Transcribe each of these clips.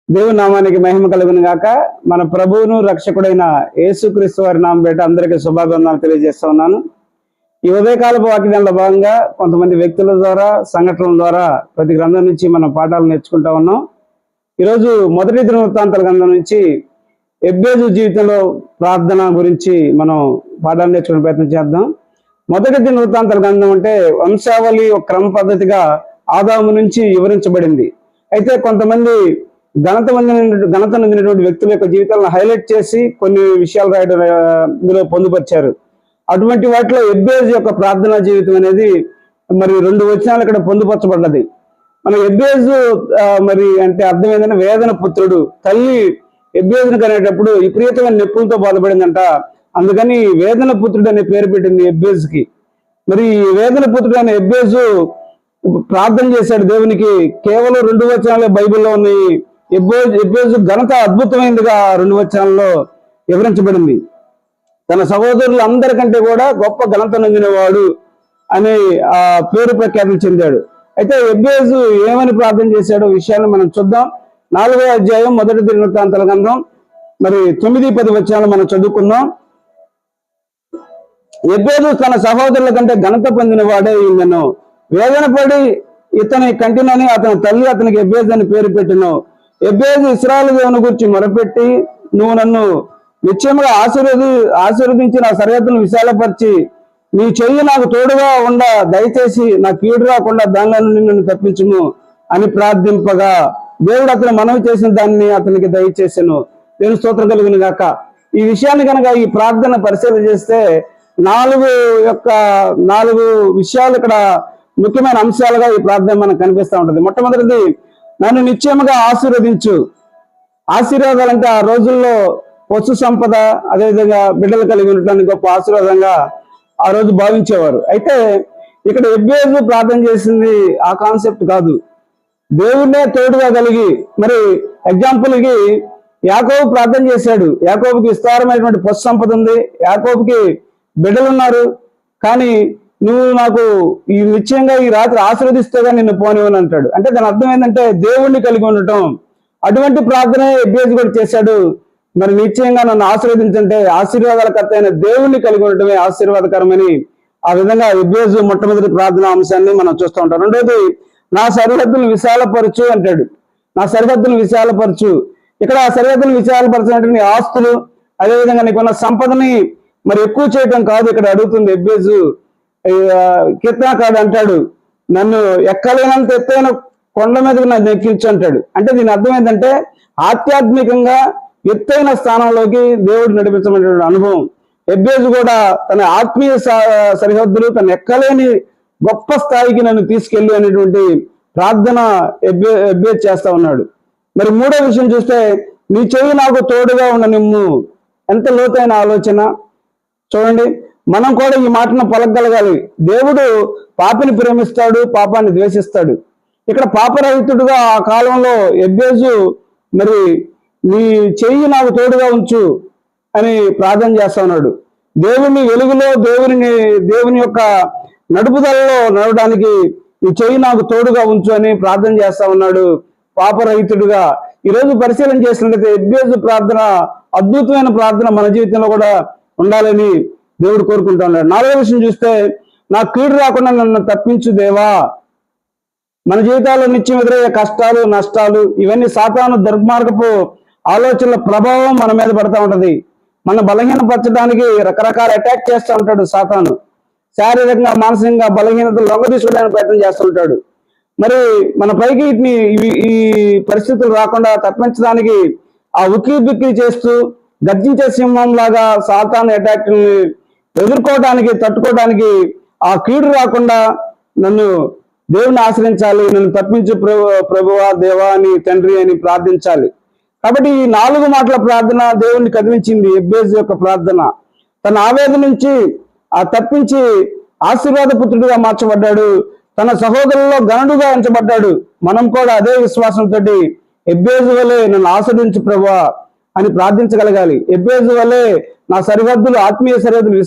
దేవుని నామానికి మహిమ కలుగును గాక. మన ప్రభువును రక్షకుడైన యేసుక్రీస్తు వారి నామం పేట అందరికీ శుభాభివందనాలు తెలియజేస్తా ఉన్నాను. ఈ ఉదయకాలపు వాక్యంలో భాగంగా కొంతమంది వ్యక్తుల ద్వారా, సంఘటనల ద్వారా ప్రతి గ్రంథం నుంచి మనం పాఠాలు నేర్చుకుంటా ఉన్నాం. ఈరోజు మొదటి దినవృత్తాంతాల గ్రంథం నుంచి ఎబ్బేజు జీవితంలో ప్రార్థన గురించి మనం పాఠాలు నేర్చుకునే ప్రయత్నం చేద్దాం. మొదటి దినవృత్తాంతాల గ్రంథం అంటే వంశావళి ఒక క్రమ పద్ధతిగా ఆదాము నుంచి వివరించబడింది. అయితే కొంతమంది ఘనత నొందినటువంటి వ్యక్తుల యొక్క జీవితాలను హైలైట్ చేసి కొన్ని విషయాలు రాయడం ఇందులో పొందుపరిచారు. అటువంటి వాటిలో ఎబ్బేజు యొక్క ప్రార్థనా జీవితం అనేది మరి 2 వచనాలు ఇక్కడ పొందుపరచబడ్డది. మన ఎబ్బేజు మరి అంటే అర్థం ఏంటంటే వేదన పుత్రుడు. తల్లి ఎబ్బేజును కనేటప్పుడు విపరీతమైన నొప్పులతో బాధపడిందంట. అందుకని వేదన పుత్రుడు అనే పేరు పెట్టింది ఎబ్బేజుకి. మరి వేదన పుత్రుడు అనే ఎబ్బేజు ప్రార్థన చేశాడు దేవునికి. కేవలం 2 వచనాలే బైబిల్లో ఉన్నాయి. ఎబ్బేజు ఘనత అద్భుతమైనదిగా 2 వచనాల్లో వివరించబడింది. తన సహోదరులు అందరికంటే కూడా గొప్ప ఘనత నొందినవాడు అని ఆ పేరు ప్రఖ్యాతి చెందాడు. అయితే ఎబ్బేజు ఏమని ప్రార్థన చేశాడో విషయాన్ని మనం చూద్దాం. 4వ అధ్యాయం మొదటి దినవృత్తాంతాల గ్రంథం మరి 9-10 వచనాలు మనం చదువుకుందాం. ఎబ్బేజు తన సహోదరుల కంటే ఘనత పొందిన వాడే ఈయనను వేదన పడి ఇతని కంటినని అతని తల్లి అతనికి ఎబ్బేజు అని పేరు పెట్టిను. ఎబ్బేజు ఇశ్రాయేలు దేవుని గురించి మొరపెట్టి, నువ్వు నన్ను నిశ్చయముగా ఆశీర్వదించి నా సరిహద్దును విశాలపరిచి నీ చెయ్యి నాకు తోడుగా ఉండ దయచేసి నా కీడు రాకుండా దానిలో నుండి నన్ను తప్పించుము అని ప్రార్థింపగా దేవుడు అతను మనవి చేసిన దాన్ని అతనికి దయచేసాను. దేవుని స్తోత్రం కలుగును గాక. ఈ విషయాన్ని కనుక ఈ ప్రార్థన పరిశీలన చేస్తే 4 విషయాలు ఇక్కడ ముఖ్యమైన అంశాలుగా ఈ ప్రార్థన మనకు కనిపిస్తూ ఉంటుంది. మొట్టమొదటిది, నన్ను నిశ్చయముగా ఆశీర్వదించు. ఆశీర్వాదాలంటే ఆ రోజుల్లో పశు సంపద, అదేవిధంగా బిడ్డలు కలిగి ఉండటానికి గొప్ప ఆశీర్వాదంగా ఆ రోజు భావించేవారు. అయితే ఇక్కడ ఎబ్బేజు ప్రార్థన చేసింది ఆ కాన్సెప్ట్ కాదు. దేవుడినే తోడుగా కలిగి, మరి ఎగ్జాంపుల్కి యాకోబు ప్రార్థన చేశాడు. యాకోబుకి విస్తారమైనటువంటి పశు సంపద ఉంది, యాకోబుకి బిడ్డలు ఉన్నారు. కానీ నువ్వు నాకు ఈ నిశ్చయంగా ఈ రాత్రి ఆశీర్వదిస్తేగా నిన్ను పోనివని అంటాడు. అంటే దాని అర్థం ఏంటంటే దేవుణ్ణి కలిగి ఉండటం. అటువంటి ప్రార్థన ఎబ్బేజు కూడా చేశాడు. మరి నిశ్చయంగా నన్ను ఆశీర్వదించంటే ఆశీర్వాదాల కర్త అయిన దేవుణ్ణి కలిగి ఉండటమే ఆశీర్వాదకరమని ఆ విధంగా ఎబ్బేజు మొట్టమొదటి ప్రార్థనా అంశాన్ని మనం చూస్తూ ఉంటాం. రెండోది, నా సరిహద్దును విశాలపరచు అంటాడు. నా సరిహద్దును విశాలపరచు. ఇక్కడ ఆ సరిహద్దును విశాలపరచినట్టు నీ ఆస్తులు, అదేవిధంగా నీకున్న సంపదని మరి ఎక్కువ చేయటం కాదు ఇక్కడ అడుగుతుంది ఎబ్బేజు. కీర్తనకారుడు అంటాడు, నన్ను ఎక్కలేనంత ఎత్తైన కొండ మీదకి నన్ను ఎక్కించు అంటాడు. అంటే దీని అర్థం ఏంటంటే ఆధ్యాత్మికంగా ఎత్తైన స్థానంలోకి దేవుడు నడిపించమనేటువంటి అనుభవం. ఎబ్బేజు కూడా తన ఆత్మీయ సరిహద్దులు, తను ఎక్కలేని గొప్ప స్థాయికి నన్ను తీసుకెళ్ళి అనేటువంటి ప్రార్థన ఎబ్బేజు చేస్తా ఉన్నాడు. మరి 3వ విషయం చూస్తే, నీ చెయ్యి నాకు తోడుగా ఉండనిమ్ము. ఎంత లోతైన ఆలోచన చూడండి. మనం కూడా ఈ మాటను పలకగలగాలి. దేవుడు పాపిని ప్రేమిస్తాడు, పాపాన్ని ద్వేషిస్తాడు. ఇక్కడ పాపరహితుడుగా ఆ కాలంలో ఎబ్బేజు మరి నీ చెయ్యి నాకు తోడుగా ఉంచు అని ప్రార్థన చేస్తా ఉన్నాడు. దేవుని వెలుగులో, దేవుని యొక్క నడుపుదలలో నడవడానికి నీ చెయ్యి నాకు తోడుగా ఉంచు అని ప్రార్థన చేస్తా ఉన్నాడు పాపరహితుడుగా. ఈరోజు పరిశీలన చేసినట్లయితే ఎబ్బేజు ప్రార్థన అద్భుతమైన ప్రార్థన మన జీవితంలో కూడా ఉండాలని దేవుడు కోరుకుంటా ఉన్నాడు. 4వ విషయం చూస్తే, నా కీడు రాకుండా నన్ను తప్పించు దేవా. మన జీవితాల్లో నిత్యం ఎదురయ్యే కష్టాలు, నష్టాలు, ఇవన్నీ సాతాను దుర్మార్గపు ఆలోచనల ప్రభావం మన మీద పడతా ఉంటది. మన బలహీనపరచడానికి రకరకాల అటాక్ చేస్తూ ఉంటాడు సాతాను. శారీరకంగా, మానసికంగా బలహీనతలు లొంగ తీసుకోవడానికి ప్రయత్నం చేస్తూ ఉంటాడు. మరి మన పైకి ఈ పరిస్థితులు రాకుండా తప్పించడానికి ఆ ఉక్కి బిక్కి చేస్తూ గర్జించే సింహం లాగా సాతాను అటాక్ని ఎదుర్కోవడానికి, తట్టుకోవడానికి, ఆ కీడు రాకుండా నన్ను దేవుని ఆశ్రయించాలి, నన్ను తప్పించు ప్రభువా, దేవా అని, తండ్రి అని ప్రార్థించాలి. కాబట్టి ఈ 4 మాటల ప్రార్థన దేవుణ్ణి కదిలించింది ఎబ్బేజు యొక్క ప్రార్థన. తన ఆవేదన నుంచి తప్పించి ఆశీర్వాద పుత్రుడిగా మార్చబడ్డాడు. తన సహోదరుల్లో గనుడుగా ఎంచబడ్డాడు. మనం కూడా అదే విశ్వాసంతో ఎబ్బేజు వలె నన్ను ఆస్వాదించు ప్రభువా అని ప్రార్థించగలగాలి. ఎబ్బేజు వలె నా సరిహద్దులు, ఆత్మీయ సరిహద్దులు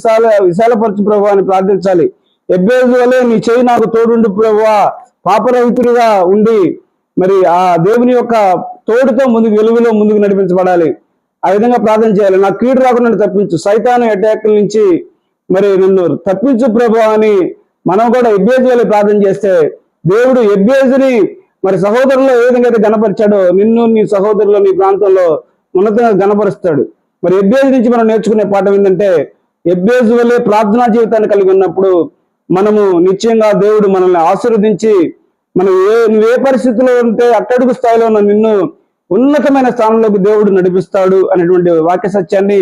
విశాలపరచు ప్రభువా అని ప్రార్థించాలి. ఎబ్బేజు వలె నీ చెయ్యి నాకు తోడుండు ప్రభువా, పాపరహితుడిగా ఉండి మరి ఆ దేవుని యొక్క తోడుతో ముందుకు వెలుగులో ముందుకు నడిపించబడాలి. ఆ విధంగా ప్రార్థన చేయాలి. నా కీడు రాకుండా తప్పించు, సైతాను అటాక్ల నుంచి మరి నన్ను తప్పించు ప్రభువా అని మనం కూడా ఎబ్బేజు వల్ల ప్రార్థన చేస్తే దేవుడు ఎబ్బేజుని మరి సహోదరుల్లో ఏ విధంగా అయితే గణపరిచాడో నిన్ను నీ సహోదరులు నీ ప్రాంతంలో ఉన్నతంగా గణపరుస్తాడు. మరి ఎబ్బేజు నుంచి మనం నేర్చుకునే పాఠం ఏంటంటే ఎబ్బేజు వల్లే ప్రార్థనా జీవితాన్ని కలిగి ఉన్నప్పుడు మనము నిశ్చయంగా దేవుడు మనల్ని ఆశీర్వదించి నువ్వు ఏ పరిస్థితిలో ఉంటే అట్టడుగు స్థాయిలో ఉన్న నిన్ను ఉన్నతమైన స్థానంలోకి దేవుడు నడిపిస్తాడు అనేటువంటి వాక్య సత్యాన్ని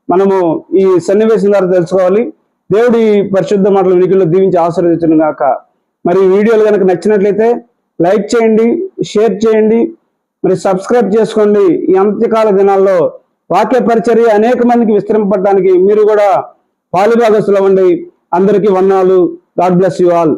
మనము ఈ సన్నివేశం ద్వారా తెలుసుకోవాలి. దేవుడు ఈ పరిశుద్ధ మాటలు వినికిల్లో దీవించి ఆశీర్వదించును గాక. మరి ఈ వీడియోలు కనుక నచ్చినట్లయితే లైక్ చేయండి, షేర్ చేయండి, మరి సబ్స్క్రైబ్ చేసుకోండి. ఈ అంత్యకాల దినాల్లో వాక్య పరిచర్య అనేక మందికి విస్తరింపడానికి మీరు కూడా పాలుభాగస్తులు అవ్వండి. అందరికీ వందనాలు. God bless you all.